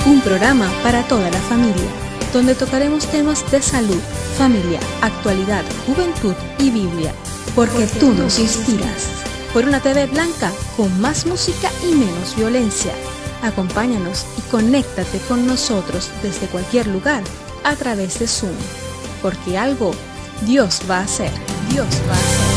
un programa para toda la familia, donde tocaremos temas de salud, familia, actualidad, juventud y Biblia, porque tú nos inspiras. Por una TV blanca con más música y menos violencia. Acompáñanos y conéctate con nosotros desde cualquier lugar a través de Zoom, porque algo Dios va a hacer, Dios va a hacer.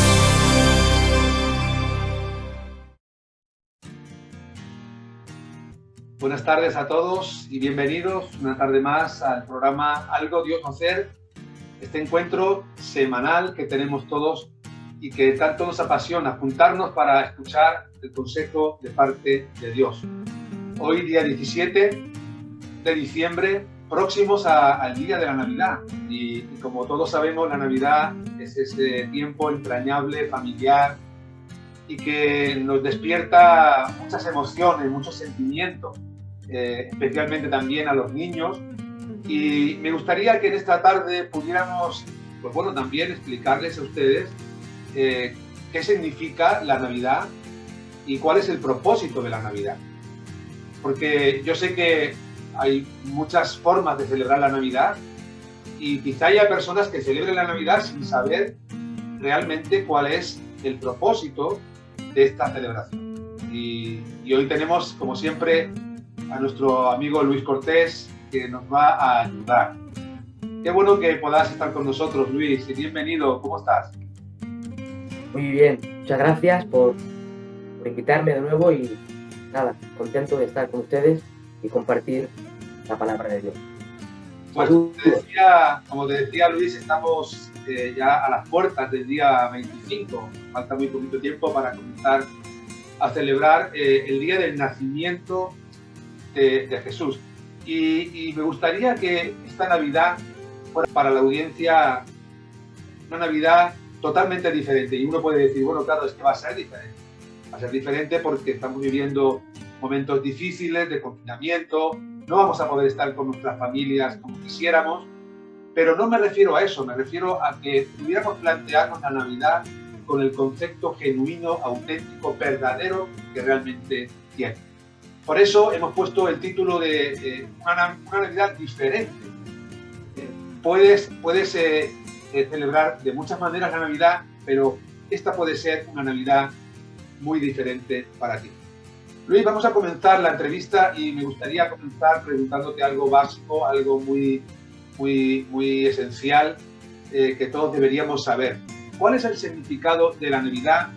Buenas tardes a todos y bienvenidos una tarde más al programa Algo Dios va a hacer, este encuentro semanal que tenemos todos y que tanto nos apasiona, juntarnos para escuchar el consejo de parte de Dios. Hoy, día 17 de diciembre, próximos al día de la Navidad. Y como todos sabemos, la Navidad es ese tiempo entrañable, familiar, y que nos despierta muchas emociones, muchos sentimientos, especialmente también a los niños. Y me gustaría que en esta tarde pudiéramos, pues bueno, también explicarles a ustedes qué significa la Navidad y cuál es el propósito de la Navidad. Porque yo sé que hay muchas formas de celebrar la Navidad y quizá haya personas que celebren la Navidad sin saber realmente cuál es el propósito de esta celebración. Y hoy tenemos, como siempre, a nuestro amigo Luis Cortés, que nos va a ayudar. Qué bueno que puedas estar con nosotros, Luis, y bienvenido. ¿Cómo estás? Muy bien, muchas gracias por invitarme de nuevo y nada, contento de estar con ustedes y compartir la palabra de Dios. Pues como te decía Luis, estamos ya a las puertas del día 25, falta muy poquito tiempo para comenzar a celebrar el día del nacimiento de Jesús. Y me gustaría que esta Navidad fuera para la audiencia una Navidad totalmente diferente. Y uno puede decir, bueno, claro, es que va a ser diferente. Va a ser diferente porque estamos viviendo momentos difíciles de confinamiento, no vamos a poder estar con nuestras familias como quisiéramos, pero no me refiero a eso, me refiero a que pudiéramos plantearnos la Navidad con el concepto genuino, auténtico, verdadero que realmente tiene. Por eso hemos puesto el título de una Navidad diferente. Puedes celebrar de muchas maneras la Navidad, pero esta puede ser una Navidad muy diferente para ti. Luis, vamos a comenzar la entrevista y me gustaría comenzar preguntándote algo básico, algo muy esencial que todos deberíamos saber. ¿Cuál es el significado de la Navidad?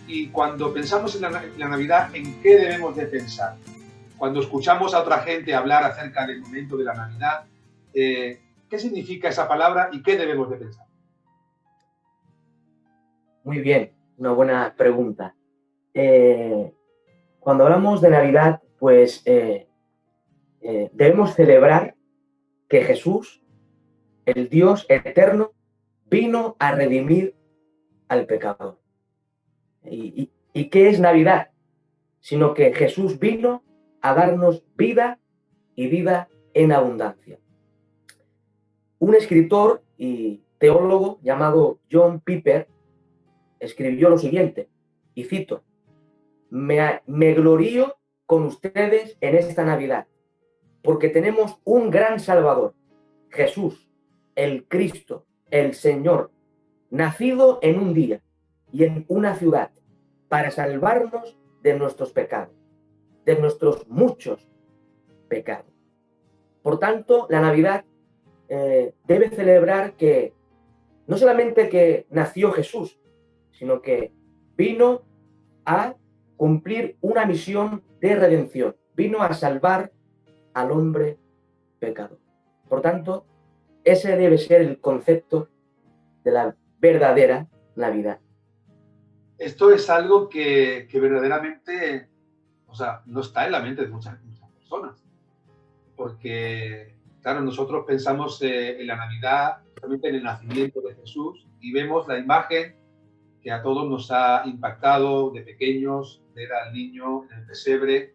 Y cuando pensamos en la Navidad, ¿en qué debemos de pensar? Cuando escuchamos a otra gente hablar acerca del momento de la Navidad, ¿qué significa esa palabra y qué debemos de pensar? Muy bien, una buena pregunta. Cuando hablamos de Navidad, pues debemos celebrar que Jesús, el Dios eterno, vino a redimir al pecador. ¿Y qué es Navidad? Sino que Jesús vino a darnos vida y vida en abundancia. Un escritor y teólogo llamado John Piper escribió lo siguiente, y cito: Me glorío con ustedes en esta Navidad, porque tenemos un gran Salvador, Jesús, el Cristo, el Señor, nacido en un día y en una ciudad, para salvarnos de nuestros pecados, de nuestros muchos pecados. Por tanto, la Navidad debe celebrar que no solamente que nació Jesús, sino que vino a cumplir una misión de redención, vino a salvar al hombre pecador. Por tanto, ese debe ser el concepto de la verdadera Navidad. Esto es algo que verdaderamente, no está en la mente de muchas personas, porque, claro, nosotros pensamos en la Navidad, solamente en el nacimiento de Jesús, y vemos la imagen que a todos nos ha impactado de pequeños, ver al niño en el pesebre,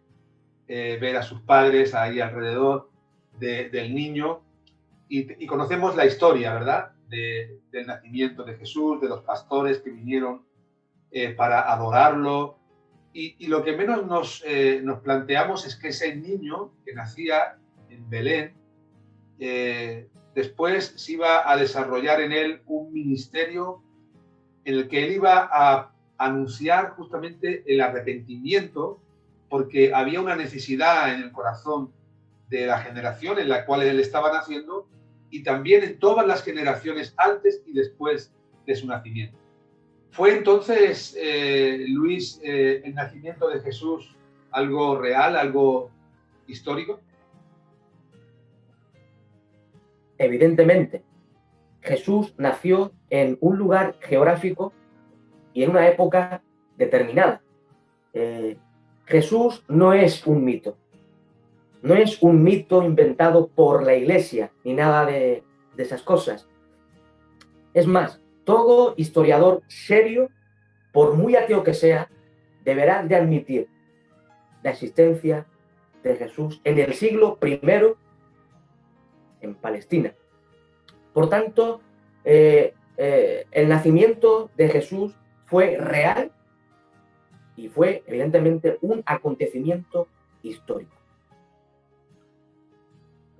ver a sus padres ahí alrededor del niño, y conocemos la historia, ¿verdad?, del nacimiento de Jesús, de los pastores que vinieron para adorarlo, y lo que menos nos planteamos es que ese niño que nacía en Belén, después se iba a desarrollar en él un ministerio en el que él iba a anunciar justamente el arrepentimiento, porque había una necesidad en el corazón de la generación en la cual él estaba naciendo y también en todas las generaciones antes y después de su nacimiento. ¿Fue entonces, Luis, el nacimiento de Jesús algo real, algo histórico? Evidentemente, Jesús nació en un lugar geográfico y en una época determinada. Jesús no es un mito. No es un mito inventado por la Iglesia, ni nada de esas cosas. Es más, todo historiador serio, por muy ateo que sea, deberá de admitir la existencia de Jesús en el siglo I en Palestina. Por tanto, el nacimiento de Jesús fue real y fue, evidentemente, un acontecimiento histórico.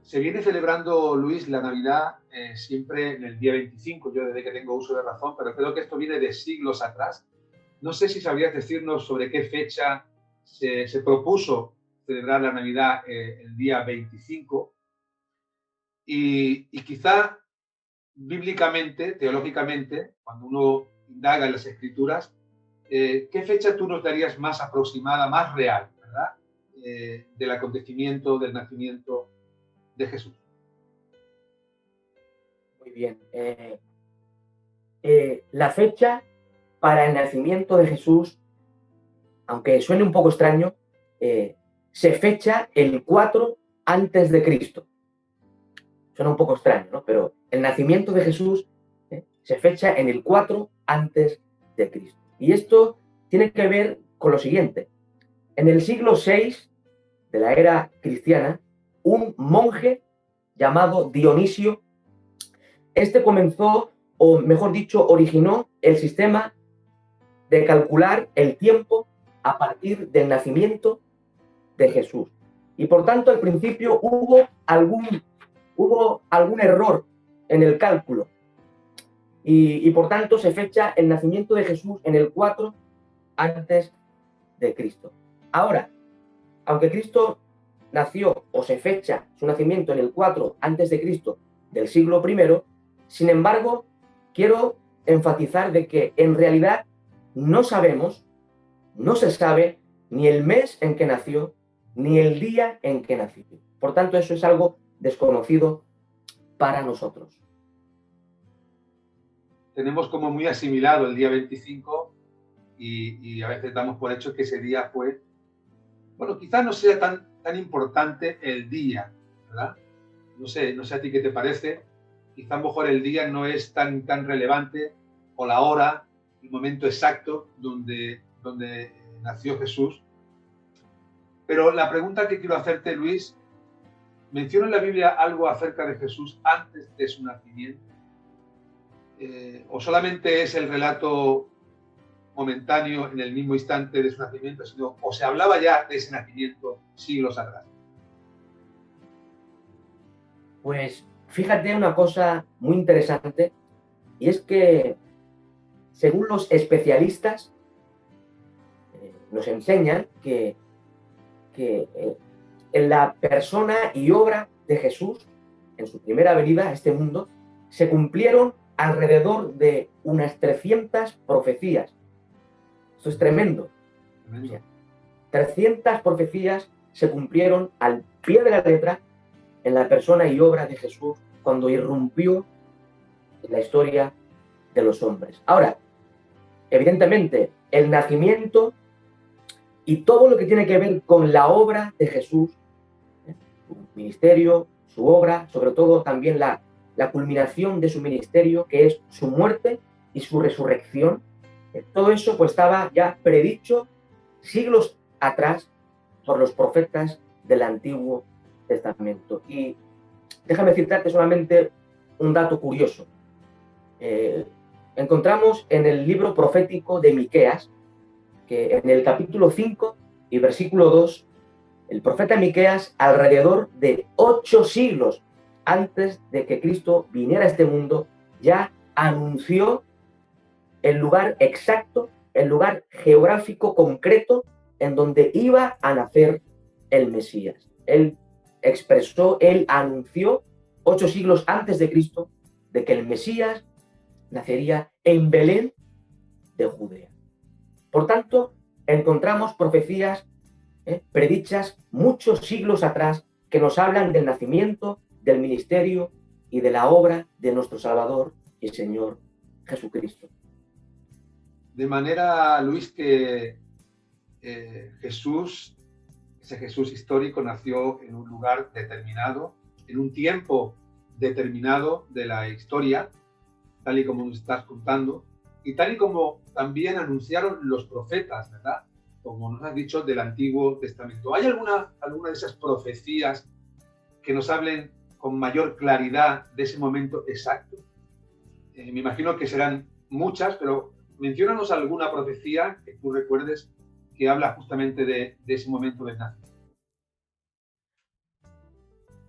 Se viene celebrando, Luis, la Navidad siempre en el día 25, yo desde que tengo uso de razón, pero creo que esto viene de siglos atrás. No sé si sabrías decirnos sobre qué fecha se propuso celebrar la Navidad el día 25 y quizá bíblicamente, teológicamente, cuando uno indaga en las Escrituras, ¿qué fecha tú nos darías más aproximada, más real, ¿verdad? Del acontecimiento, del nacimiento de Jesús. Muy bien. La fecha para el nacimiento de Jesús, aunque suene un poco extraño, se fecha el 4 antes de Cristo. Suena un poco extraño, ¿no? Pero el nacimiento de Jesús se fecha en el 4 antes de Cristo. Y esto tiene que ver con lo siguiente. En el siglo VI de la era cristiana, un monje llamado Dionisio, este comenzó, o mejor dicho, originó el sistema de calcular el tiempo a partir del nacimiento de Jesús. Y por tanto, al principio hubo algún error en el cálculo. Y por tanto se fecha el nacimiento de Jesús en el 4 antes de Cristo. Ahora, aunque Cristo nació o se fecha su nacimiento en el 4 antes de Cristo del siglo I, sin embargo, quiero enfatizar de que en realidad no sabemos, no se sabe ni el mes en que nació, ni el día en que nació. Por tanto, eso es algo desconocido para nosotros. Tenemos como muy asimilado el día 25 y a veces damos por hecho que ese día fue, bueno, quizás no sea tan importante el día, ¿verdad? No sé a ti qué te parece. Quizá a lo mejor el día no es tan relevante, o la hora, el momento exacto donde nació Jesús. Pero la pregunta que quiero hacerte, Luis, ¿menciona en la Biblia algo acerca de Jesús antes de su nacimiento? ¿O solamente es el relato momentáneo en el mismo instante de su nacimiento, o se hablaba ya de ese nacimiento siglos atrás? Pues fíjate una cosa muy interesante, y es que según los especialistas nos enseñan que en la persona y obra de Jesús, en su primera venida a este mundo, se cumplieron alrededor de unas 300 profecías. Esto es tremendo. O sea, 300 profecías se cumplieron al pie de la letra en la persona y obra de Jesús cuando irrumpió en la historia de los hombres. Ahora, evidentemente, el nacimiento y todo lo que tiene que ver con la obra de Jesús, su ministerio, su obra, sobre todo también la culminación de su ministerio, que es su muerte y su resurrección, todo eso pues estaba ya predicho siglos atrás por los profetas del Antiguo Testamento. Y déjame citarte solamente un dato curioso. Encontramos en el libro profético de Miqueas que en el capítulo 5 y versículo 2 El profeta Miqueas, alrededor de 8 siglos antes de que Cristo viniera a este mundo, ya anunció el lugar exacto, el lugar geográfico concreto en donde iba a nacer el Mesías. Él expresó, él anunció 8 siglos antes de Cristo de que el Mesías nacería en Belén de Judea. Por tanto, encontramos profecías predichas muchos siglos atrás que nos hablan del nacimiento, del ministerio y de la obra de nuestro Salvador y Señor Jesucristo. De manera, Luis, que Jesús, ese Jesús histórico, nació en un lugar determinado, en un tiempo determinado de la historia, tal y como nos estás contando, y tal y como también anunciaron los profetas, ¿verdad? Como nos has dicho, del Antiguo Testamento. ¿Hay alguna de esas profecías que nos hablen con mayor claridad de ese momento exacto? Me imagino que serán muchas, pero menciónanos alguna profecía que tú recuerdes que habla justamente de ese momento del nacimiento.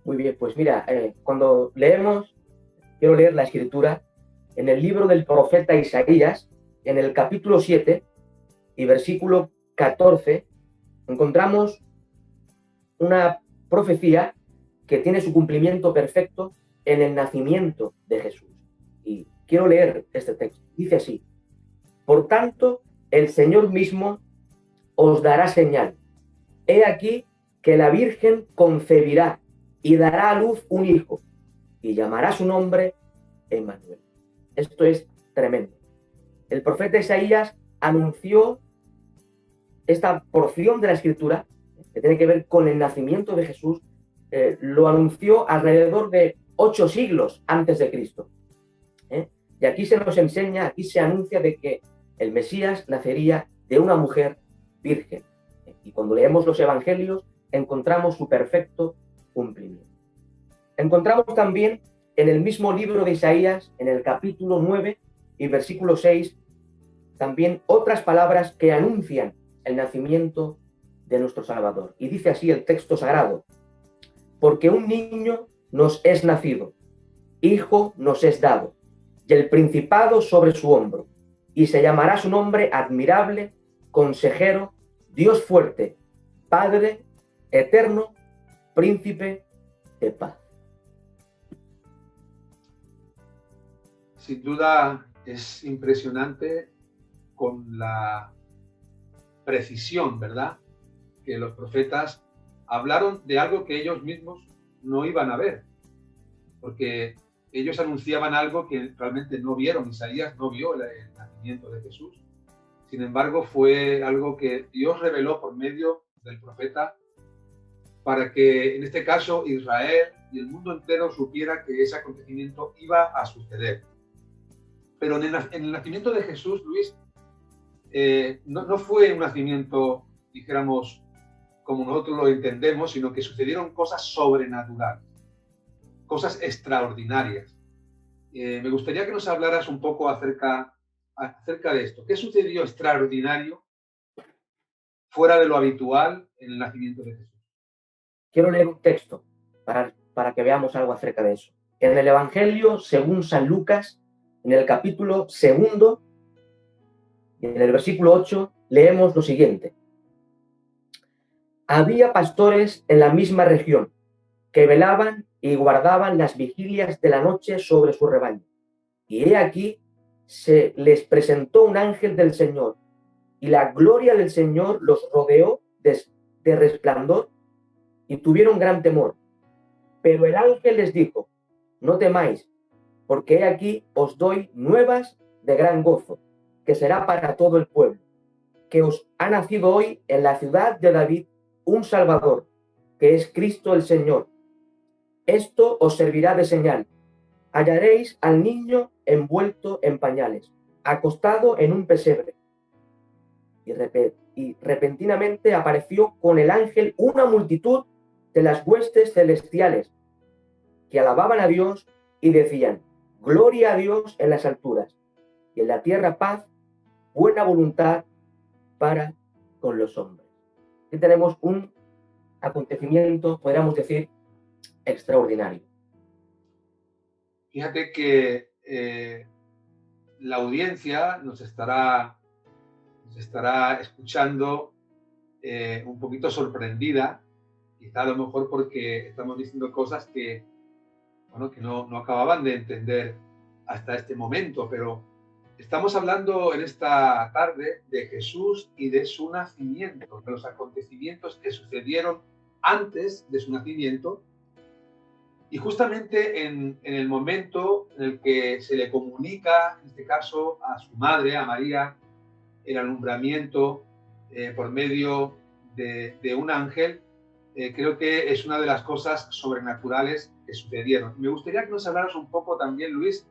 Muy bien, pues mira, cuando leemos, quiero leer la escritura en el libro del profeta Isaías, en el capítulo 7 y versículo 14, encontramos una profecía que tiene su cumplimiento perfecto en el nacimiento de Jesús. Y quiero leer este texto. Dice así: por tanto, el Señor mismo os dará señal. He aquí que la Virgen concebirá y dará a luz un hijo, y llamará su nombre Emmanuel. Esto es tremendo. El profeta Isaías anunció esta porción de la Escritura, que tiene que ver con el nacimiento de Jesús, lo anunció alrededor de 8 siglos antes de Cristo. Y aquí se nos enseña, aquí se anuncia de que el Mesías nacería de una mujer virgen. Y cuando leemos los evangelios, encontramos su perfecto cumplimiento. Encontramos también en el mismo libro de Isaías, en el capítulo 9 y versículo 6, también otras palabras que anuncian el nacimiento de nuestro Salvador. Y dice así el texto sagrado: porque un niño nos es nacido, hijo nos es dado, y el principado sobre su hombro, y se llamará su nombre admirable, consejero, Dios fuerte, Padre eterno, príncipe de paz. Sin duda es impresionante con la precisión, ¿verdad?, que los profetas hablaron de algo que ellos mismos no iban a ver, porque ellos anunciaban algo que realmente no vieron. Isaías no vio el nacimiento de Jesús. Sin embargo, fue algo que Dios reveló por medio del profeta para que, en este caso, Israel y el mundo entero supiera que ese acontecimiento iba a suceder. Pero en el nacimiento de Jesús, Luis, no fue un nacimiento, dijéramos, como nosotros lo entendemos, sino que sucedieron cosas sobrenaturales, cosas extraordinarias. Me gustaría que nos hablaras un poco acerca de esto. ¿Qué sucedió extraordinario, fuera de lo habitual, en el nacimiento de Jesús? Quiero leer un texto para que veamos algo acerca de eso. En el Evangelio según San Lucas, en el capítulo 2, y en el versículo 8, leemos lo siguiente: había pastores en la misma región que velaban y guardaban las vigilias de la noche sobre su rebaño. Y he aquí, se les presentó un ángel del Señor, y la gloria del Señor los rodeó de resplandor, y tuvieron gran temor. Pero el ángel les dijo: no temáis, porque he aquí os doy nuevas de gran gozo, que será para todo el pueblo, que os ha nacido hoy en la ciudad de David un Salvador, que es Cristo el Señor. Esto os servirá de señal: hallaréis al niño envuelto en pañales, acostado en un pesebre. Y repentinamente apareció con el ángel una multitud de las huestes celestiales, que alababan a Dios y decían: gloria a Dios en las alturas, y en la tierra paz, buena voluntad para con los hombres. Aquí tenemos un acontecimiento, podríamos decir, extraordinario. Fíjate que la audiencia nos estará escuchando un poquito sorprendida, quizá a lo mejor porque estamos diciendo cosas que, bueno, que no acababan de entender hasta este momento, pero estamos hablando en esta tarde de Jesús y de su nacimiento, de los acontecimientos que sucedieron antes de su nacimiento. Y justamente en el momento en el que se le comunica, en este caso, a su madre, a María, el alumbramiento por medio de un ángel, creo que es una de las cosas sobrenaturales que sucedieron. Me gustaría que nos hablaras un poco también, Luis,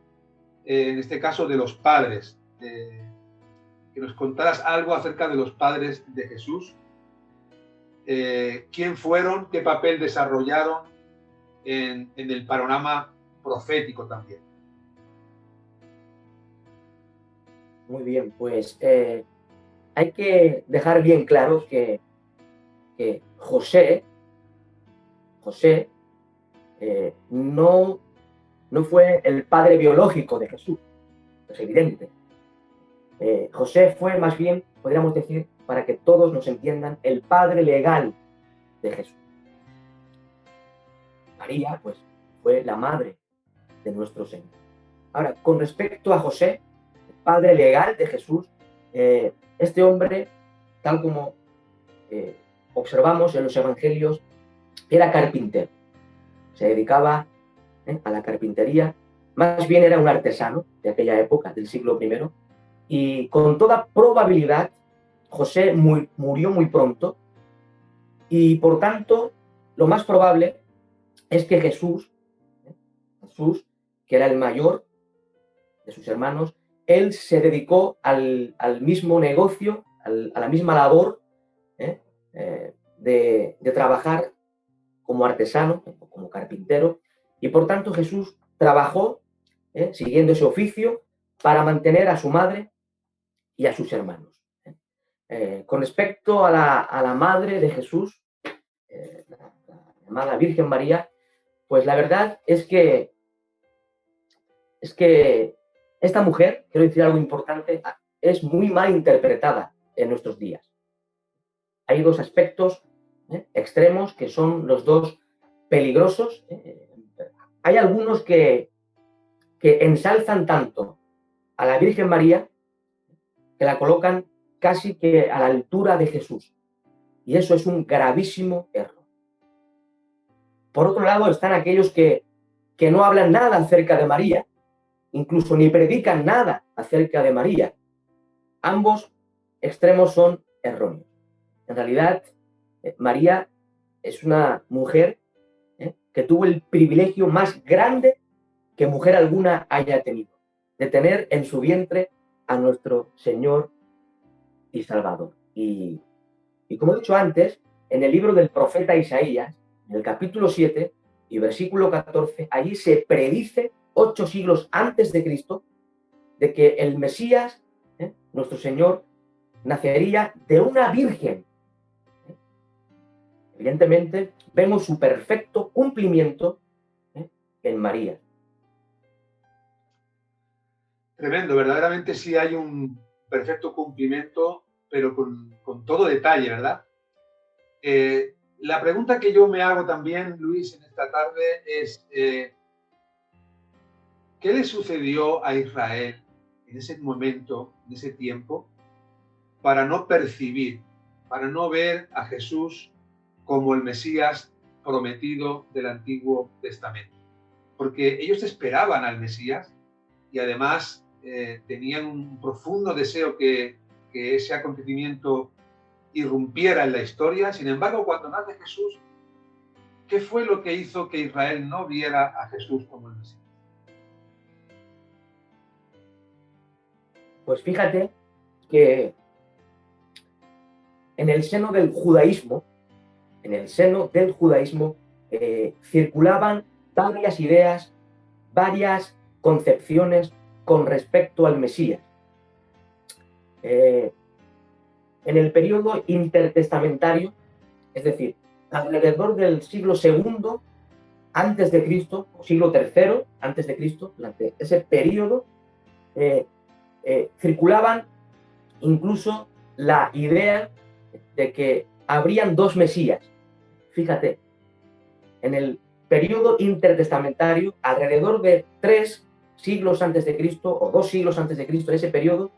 en este caso de los padres, que nos contaras algo acerca de los padres de Jesús, quién fueron, qué papel desarrollaron en el panorama profético también. Muy bien, pues hay que dejar bien claro que José no fue el padre biológico de Jesús, es evidente. José fue más bien, podríamos decir, para que todos nos entiendan, el padre legal de Jesús. María, pues, fue la madre de nuestro Señor. Ahora, con respecto a José, el padre legal de Jesús, este hombre, tal como observamos en los evangelios, era carpintero. Se dedicaba a la carpintería, más bien era un artesano de aquella época, del siglo I, y con toda probabilidad José murió muy pronto, y por tanto lo más probable es que Jesús, que era el mayor de sus hermanos, él se dedicó al mismo negocio, a la misma labor de trabajar como artesano, como carpintero, y por tanto Jesús trabajó siguiendo ese oficio para mantener a su madre y a sus hermanos. Con respecto a la madre de Jesús, la llamada Virgen María, pues la verdad es que esta mujer, quiero decir algo importante, es muy mal interpretada en nuestros días. Hay dos aspectos extremos que son los dos peligrosos. Hay algunos que ensalzan tanto a la Virgen María que la colocan casi que a la altura de Jesús. Y eso es un gravísimo error. Por otro lado, están aquellos que no hablan nada acerca de María, incluso ni predican nada acerca de María. Ambos extremos son erróneos. En realidad, María es una mujer que tuvo el privilegio más grande que mujer alguna haya tenido, de tener en su vientre a nuestro Señor y Salvador. Y como he dicho antes, en el libro del profeta Isaías, en el capítulo 7 y versículo 14, allí se predice 8 siglos antes de Cristo de que el Mesías, nuestro Señor, nacería de una virgen. Evidentemente, vemos su perfecto cumplimiento en María. Tremendo, verdaderamente sí hay un perfecto cumplimiento, pero con todo detalle, ¿verdad? La pregunta que yo me hago también, Luis, en esta tarde es, ¿qué le sucedió a Israel en ese momento, en ese tiempo, para no percibir, para no ver a Jesús como el Mesías prometido del Antiguo Testamento? Porque ellos esperaban al Mesías y además tenían un profundo deseo que ese acontecimiento irrumpiera en la historia. Sin embargo, cuando nace Jesús, ¿qué fue lo que hizo que Israel no viera a Jesús como el Mesías? Pues fíjate que en el seno del judaísmo, circulaban varias ideas, varias concepciones con respecto al Mesías. En el periodo intertestamentario, es decir, alrededor del siglo II antes de Cristo, o siglo III antes de Cristo, durante ese periodo, circulaban incluso la idea de que habrían dos Mesías. Fíjate, en el periodo intertestamentario, alrededor de 3 siglos antes de Cristo, o 2 siglos antes de Cristo, en ese periodo,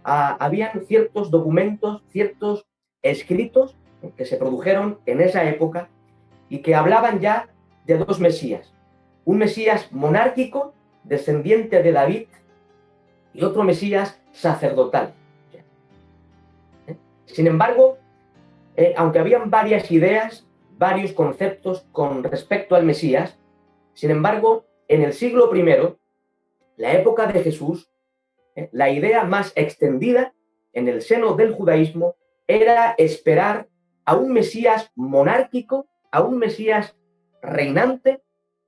habían ciertos documentos, ciertos escritos que se produjeron en esa época y que hablaban ya de dos Mesías. Un Mesías monárquico, descendiente de David, y otro Mesías sacerdotal. Sin embargo, aunque habían varias ideas, varios conceptos con respecto al Mesías, sin embargo, en el siglo I, la época de Jesús, la idea más extendida en el seno del judaísmo era esperar a un Mesías monárquico, a un Mesías reinante,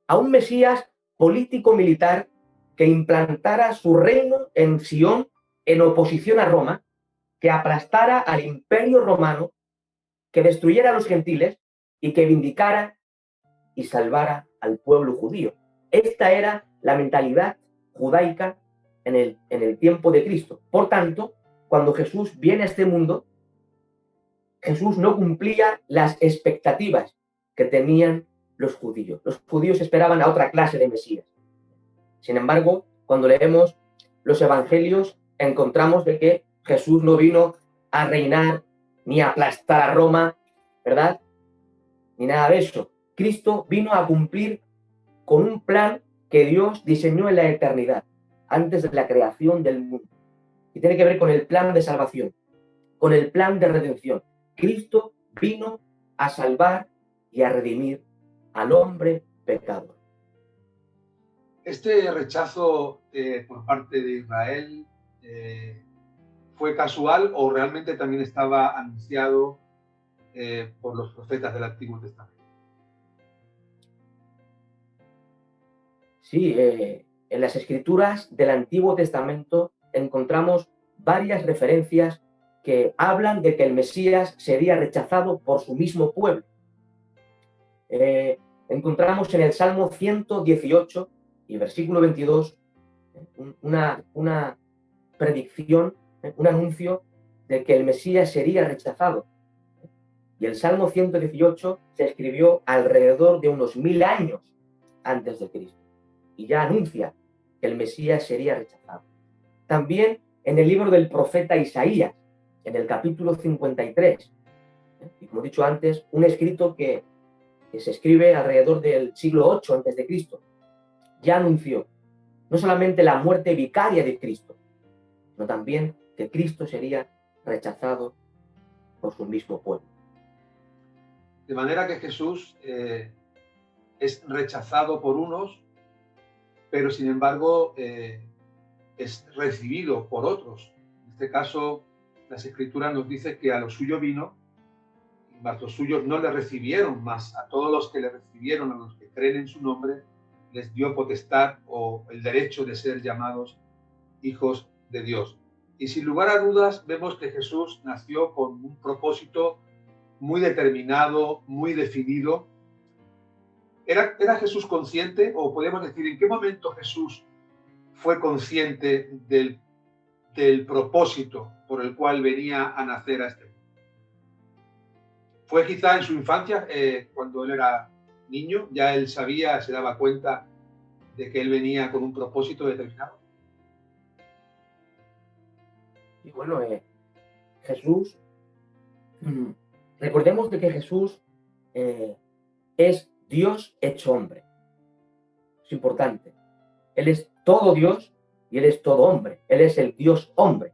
a un Mesías político-militar que implantara su reino en Sion en oposición a Roma, que aplastara al imperio romano, que destruyera a los gentiles y que vindicara y salvara al pueblo judío. Esta era la mentalidad judaica en el tiempo de Cristo. Por tanto, cuando Jesús viene a este mundo, Jesús no cumplía las expectativas que tenían los judíos. Los judíos esperaban a otra clase de Mesías. Sin embargo, cuando leemos los evangelios, encontramos de que Jesús no vino a reinar ni a aplastar a Roma, ¿verdad? Ni nada de eso. Cristo vino a cumplir con un plan que Dios diseñó en la eternidad, antes de la creación del mundo. Y tiene que ver con el plan de salvación, con el plan de redención. Cristo vino a salvar y a redimir al hombre pecador. Este rechazo por parte de Israel fue casual o realmente también estaba anunciado por los profetas del Antiguo Testamento. Sí, en las escrituras del Antiguo Testamento encontramos varias referencias que hablan de que el Mesías sería rechazado por su mismo pueblo. Encontramos en el Salmo 118 y versículo 22 una predicción, un anuncio de que el Mesías sería rechazado. Y el Salmo 118 se escribió alrededor de unos 1000 años antes de Cristo. Y ya anuncia que el Mesías sería rechazado. También en el libro del profeta Isaías, en el capítulo 53, y como he dicho antes, un escrito que se escribe alrededor del siglo VIII antes de Cristo, ya anunció no solamente la muerte vicaria de Cristo, sino también que Cristo sería rechazado por su mismo pueblo. De manera que Jesús es rechazado por unos, pero sin embargo es recibido por otros. En este caso, las Escrituras nos dicen que a los suyos vino, mas los suyos no le recibieron, mas a todos los que le recibieron, a los que creen en su nombre, les dio potestad o el derecho de ser llamados hijos de Dios. Y sin lugar a dudas, vemos que Jesús nació con un propósito muy determinado, muy definido. ¿Era Jesús consciente, o podemos decir en qué momento Jesús fue consciente del propósito por el cual venía a nacer a este mundo? ¿Fue quizá en su infancia, cuando él era niño, ya él sabía, se daba cuenta de que él venía con un propósito determinado? Y bueno, Jesús, recordemos de que Jesús es Dios hecho hombre. Es importante. Él es todo Dios y Él es todo hombre. Él es el Dios hombre.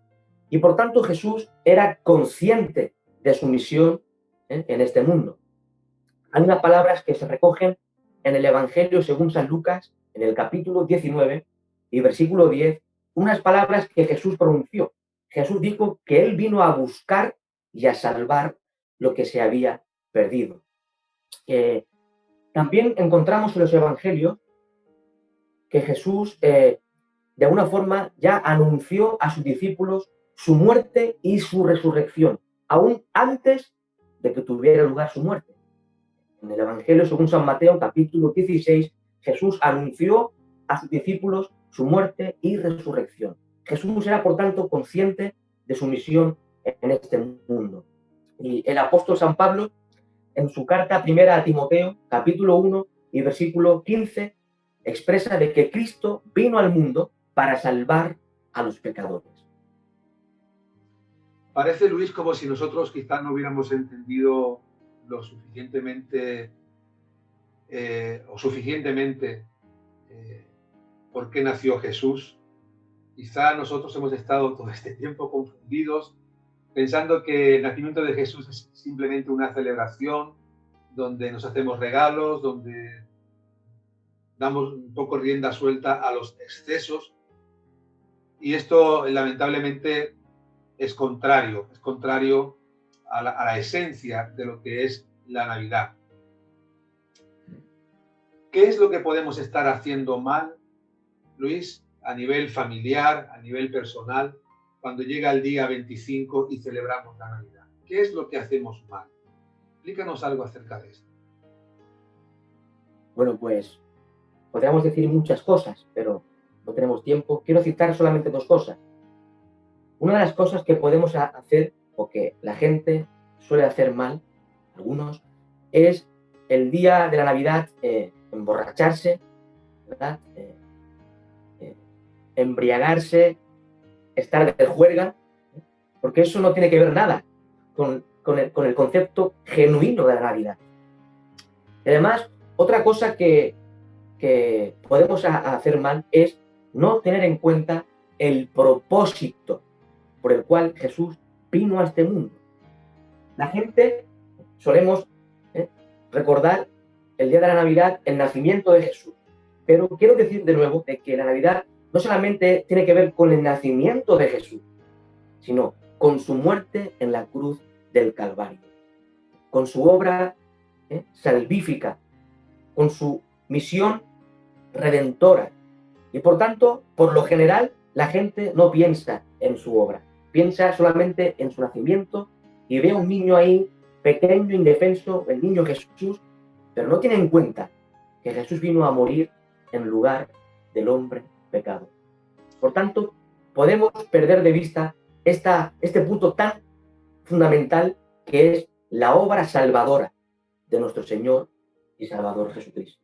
Y por tanto Jesús era consciente de su misión en este mundo. Hay unas palabras que se recogen en el Evangelio según San Lucas, en el capítulo 19 y versículo 10, unas palabras que Jesús pronunció. Jesús dijo que Él vino a buscar y a salvar lo que se había perdido. También encontramos en los Evangelios que Jesús, de alguna forma, ya anunció a sus discípulos su muerte y su resurrección, aún antes de que tuviera lugar su muerte. En el Evangelio según San Mateo, capítulo 16, Jesús anunció a sus discípulos su muerte y resurrección. Jesús era, por tanto, consciente de su misión en este mundo. Y el apóstol San Pablo, en su carta primera a Timoteo, capítulo 1 y versículo 15, expresa de que Cristo vino al mundo para salvar a los pecadores. Parece, Luis, como si nosotros quizás no hubiéramos entendido lo suficientemente por qué nació Jesús. Quizá nosotros hemos estado todo este tiempo confundidos, pensando que el nacimiento de Jesús es simplemente una celebración donde nos hacemos regalos, donde damos un poco rienda suelta a los excesos. Y esto, lamentablemente, es contrario a la esencia de lo que es la Navidad. ¿Qué es lo que podemos estar haciendo mal, Luis, a nivel familiar, a nivel personal, cuando llega el día 25 y celebramos la Navidad? ¿Qué es lo que hacemos mal? Explícanos algo acerca de esto. Bueno, pues podríamos decir muchas cosas, pero no tenemos tiempo. Quiero citar solamente dos cosas. Una de las cosas que podemos hacer, o que la gente suele hacer mal, algunos, es el día de la Navidad emborracharse, ¿verdad? Embriagarse, estar de juerga, porque eso no tiene que ver nada con el concepto genuino de la Navidad. Y además, otra cosa que podemos hacer mal es no tener en cuenta el propósito por el cual Jesús vino a este mundo. La gente solemos recordar el día de la Navidad, el nacimiento de Jesús. Pero quiero decir de nuevo de que la Navidad no solamente tiene que ver con el nacimiento de Jesús, sino con su muerte en la cruz del Calvario, con su obra salvífica, con su misión redentora. Y por tanto, por lo general, la gente no piensa en su obra, piensa solamente en su nacimiento y ve a un niño ahí, pequeño, indefenso, el niño Jesús, pero no tiene en cuenta que Jesús vino a morir en lugar del hombre pecado. Por tanto, podemos perder de vista este punto tan fundamental que es la obra salvadora de nuestro Señor y Salvador Jesucristo.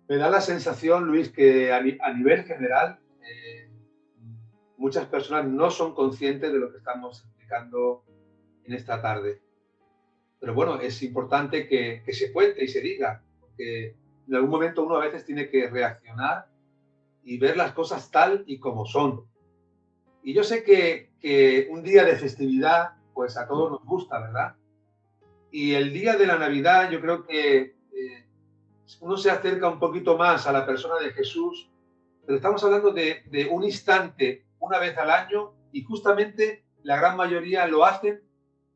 Me da la sensación, Luis, que a nivel general muchas personas no son conscientes de lo que estamos explicando en esta tarde. Pero bueno, es importante que se cuente y se diga, porque en algún momento uno a veces tiene que reaccionar y ver las cosas tal y como son. Y yo sé que un día de festividad, pues a todos nos gusta, ¿verdad? Y el día de la Navidad, yo creo que uno se acerca un poquito más a la persona de Jesús, pero estamos hablando de un instante, una vez al año, y justamente la gran mayoría lo hacen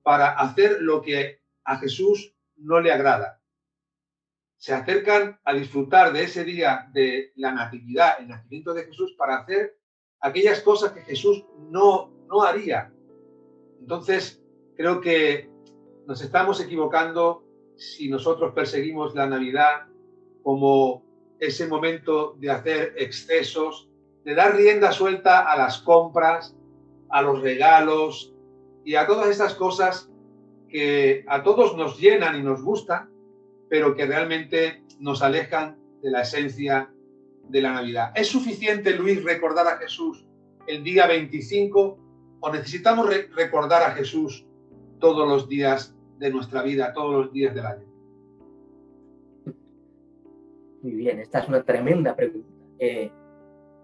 para hacer lo que a Jesús no le agrada. Se acercan a disfrutar de ese día de la natividad, el nacimiento de Jesús, para hacer aquellas cosas que Jesús no haría. Entonces, creo que nos estamos equivocando si nosotros perseguimos la Navidad como ese momento de hacer excesos, de dar rienda suelta a las compras, a los regalos y a todas estas cosas que a todos nos llenan y nos gustan, pero que realmente nos alejan de la esencia de la Navidad. ¿Es suficiente, Luis, recordar a Jesús el día 25 o necesitamos recordar a Jesús todos los días de nuestra vida, todos los días del año? Muy bien, esta es una tremenda pregunta.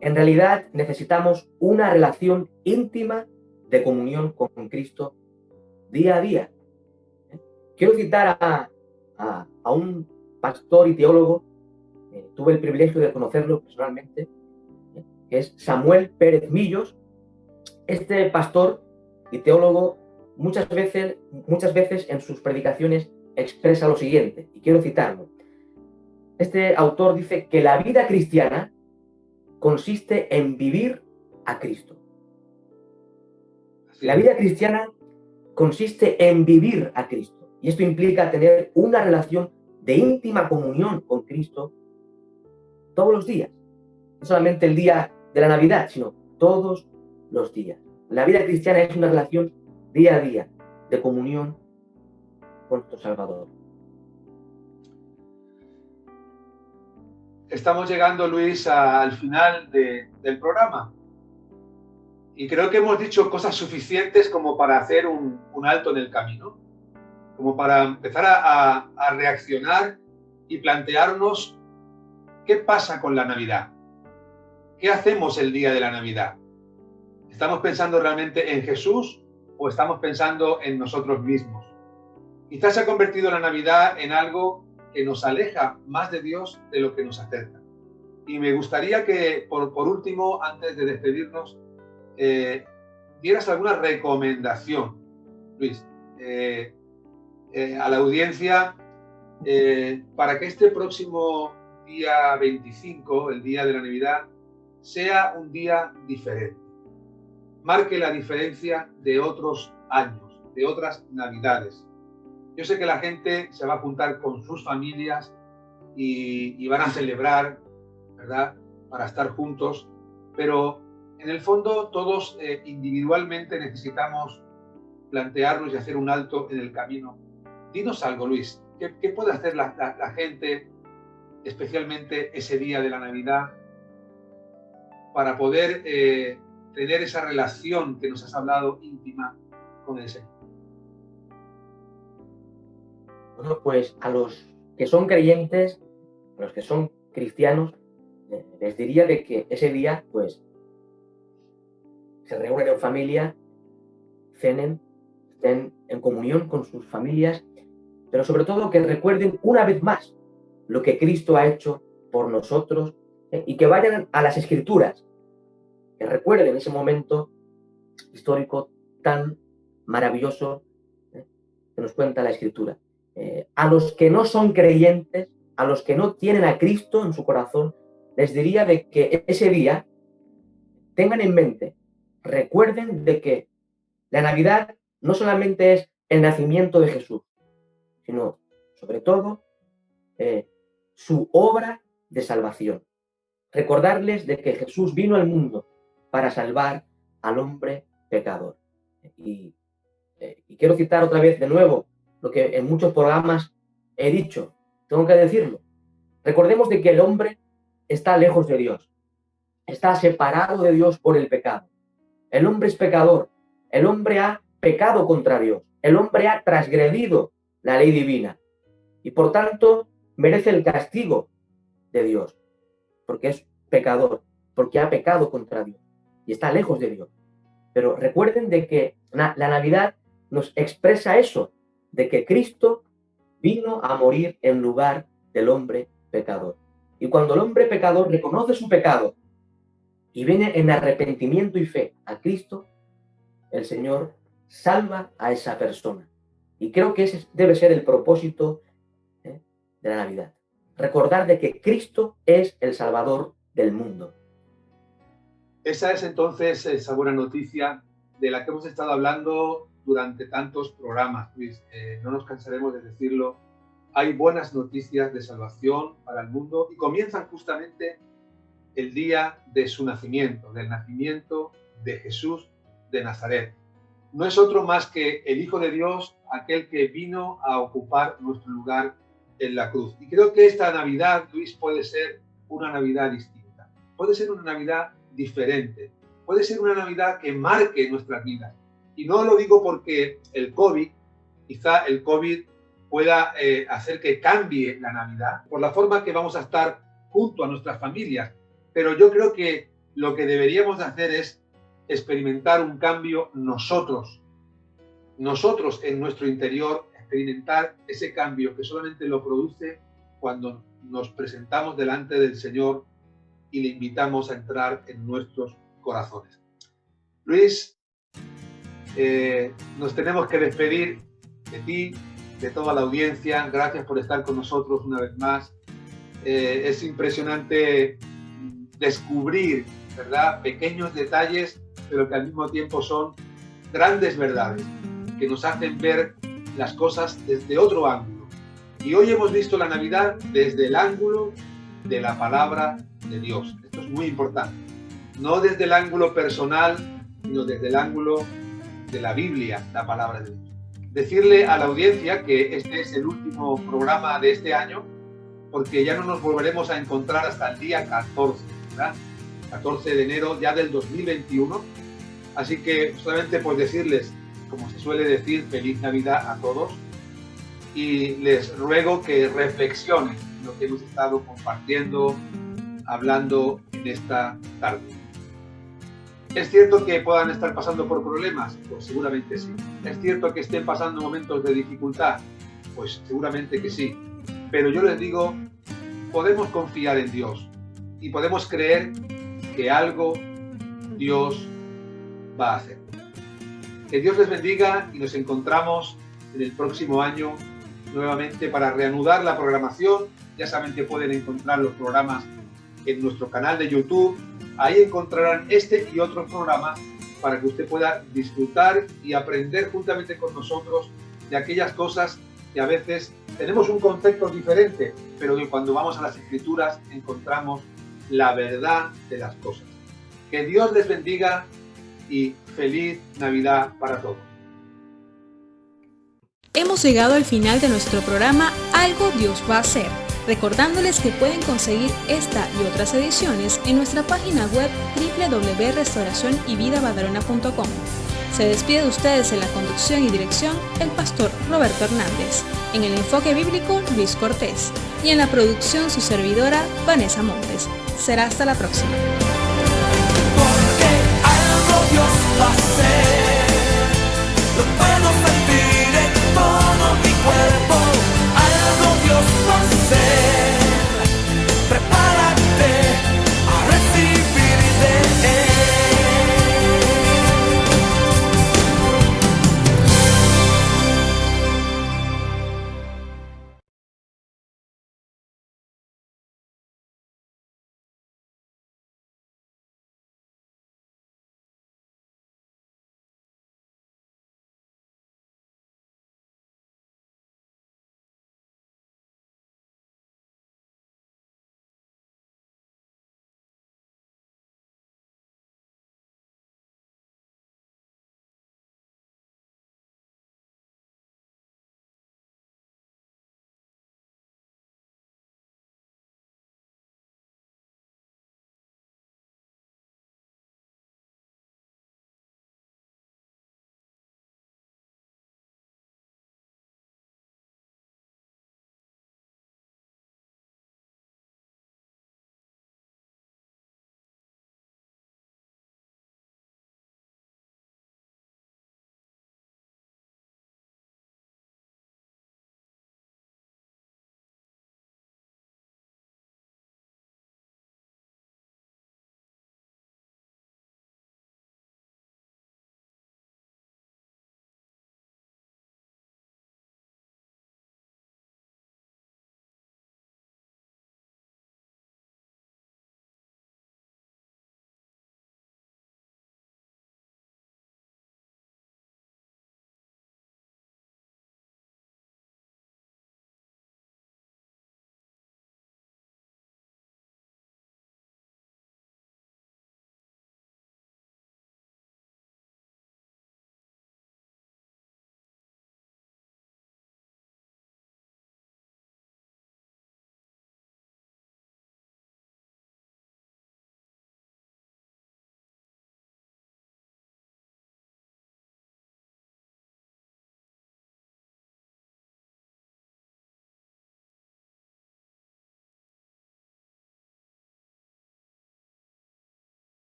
En realidad necesitamos una relación íntima de comunión con Cristo día a día. Quiero citar a un pastor y teólogo, tuve el privilegio de conocerlo personalmente, que es Samuel Pérez Millos. Este pastor y teólogo muchas veces en sus predicaciones expresa lo siguiente, y quiero citarlo. Este autor dice que la vida cristiana consiste en vivir a Cristo. La vida cristiana consiste en vivir a Cristo. Y esto implica tener una relación de íntima comunión con Cristo todos los días. No solamente el día de la Navidad, sino todos los días. La vida cristiana es una relación día a día de comunión con nuestro Salvador. Estamos llegando, Luis, al final del programa. Y creo que hemos dicho cosas suficientes como para hacer un alto en el camino, como para empezar a reaccionar y plantearnos qué pasa con la Navidad. ¿Qué hacemos el día de la Navidad? ¿Estamos pensando realmente en Jesús o estamos pensando en nosotros mismos? Quizás se ha convertido la Navidad en algo que nos aleja más de Dios de lo que nos acerca. Y me gustaría que, por último, antes de despedirnos, dieras alguna recomendación, Luis, a la audiencia para que este próximo día 25, el día de la Navidad, sea un día diferente. Marque la diferencia de otros años, de otras Navidades. Yo sé que la gente se va a juntar con sus familias y van a celebrar, ¿verdad?, para estar juntos, pero en el fondo todos individualmente necesitamos plantearnos y hacer un alto en el camino. Dinos algo, Luis, ¿qué puede hacer la gente, especialmente ese día de la Navidad, para poder tener esa relación que nos has hablado íntima con el Señor? Bueno, pues a los que son creyentes, a los que son cristianos, les diría de que ese día, pues, se reúnen en familia, cenen, estén en comunión con sus familias, pero sobre todo que recuerden una vez más lo que Cristo ha hecho por nosotros y que vayan a las Escrituras, que recuerden ese momento histórico tan maravilloso que nos cuenta la Escritura. A los que no son creyentes, a los que no tienen a Cristo en su corazón, les diría de que ese día tengan en mente, recuerden de que la Navidad no solamente es el nacimiento de Jesús, sino sobre todo su obra de salvación. Recordarles de que Jesús vino al mundo para salvar al hombre pecador. Y quiero citar otra vez de nuevo lo que en muchos programas he dicho, tengo que decirlo. Recordemos de que el hombre está lejos de Dios, está separado de Dios por el pecado. El hombre es pecador, el hombre ha pecado contra Dios, el hombre ha transgredido la ley divina y por tanto merece el castigo de Dios, porque es pecador, porque ha pecado contra Dios y está lejos de Dios. Pero recuerden de que la Navidad nos expresa eso, de que Cristo vino a morir en lugar del hombre pecador. Y cuando el hombre pecador reconoce su pecado y viene en arrepentimiento y fe a Cristo, el Señor salva a esa persona. Y creo que ese debe ser el propósito de la Navidad. Recordar de que Cristo es el Salvador del mundo. Esa es entonces esa buena noticia de la que hemos estado hablando durante tantos programas, Luis. No nos cansaremos de decirlo. Hay buenas noticias de salvación para el mundo y comienzan justamente el día de su nacimiento, del nacimiento de Jesús de Nazaret. No es otro más que el Hijo de Dios, aquel que vino a ocupar nuestro lugar en la cruz. Y creo que esta Navidad, Luis, puede ser una Navidad distinta. Puede ser una Navidad diferente. Puede ser una Navidad que marque nuestras vidas. Y no lo digo porque quizá el COVID pueda hacer que cambie la Navidad por la forma que vamos a estar junto a nuestras familias. Pero yo creo que lo que deberíamos de hacer es experimentar un cambio nosotros en nuestro interior, experimentar ese cambio que solamente lo produce cuando nos presentamos delante del Señor y le invitamos a entrar en nuestros corazones. Luis, nos tenemos que despedir de ti, de toda la audiencia. Gracias por estar con nosotros una vez más. Es impresionante descubrir, ¿verdad?, pequeños detalles, pero que al mismo tiempo son grandes verdades que nos hacen ver las cosas desde otro ángulo. Y hoy hemos visto la Navidad desde el ángulo de la palabra de Dios. Esto es muy importante. No desde el ángulo personal, sino desde el ángulo de la Biblia, la palabra de Dios. Decirle a la audiencia que este es el último programa de este año, porque ya no nos volveremos a encontrar hasta el día 14, ¿verdad? 14 de enero ya del 2021. Así que solamente pues decirles, como se suele decir, feliz Navidad a todos, y les ruego que reflexionen lo que hemos estado compartiendo, hablando en esta tarde. ¿Es cierto que puedan estar pasando por problemas? Pues seguramente sí. ¿Es cierto que estén pasando momentos de dificultad? Pues seguramente que sí. Pero yo les digo, podemos confiar en Dios y podemos creer que algo Dios va a hacer. Que Dios les bendiga y nos encontramos en el próximo año nuevamente para reanudar la programación. Ya saben que pueden encontrar los programas en nuestro canal de YouTube. Ahí encontrarán este y otros programas para que usted pueda disfrutar y aprender juntamente con nosotros de aquellas cosas que a veces tenemos un concepto diferente, pero que cuando vamos a las Escrituras encontramos la verdad de las cosas. Que Dios les bendiga y feliz Navidad para todos. Hemos llegado al final de nuestro programa Algo Dios va a hacer, recordándoles que pueden conseguir esta y otras ediciones en nuestra página web www.restauracionyvidabadalona.com. Se despide de ustedes en la conducción y dirección el pastor Roberto Hernández, en el enfoque bíblico Luis Cortés y en la producción su servidora Vanessa Montes. Será hasta la próxima. Porque algo Dios va a hacer.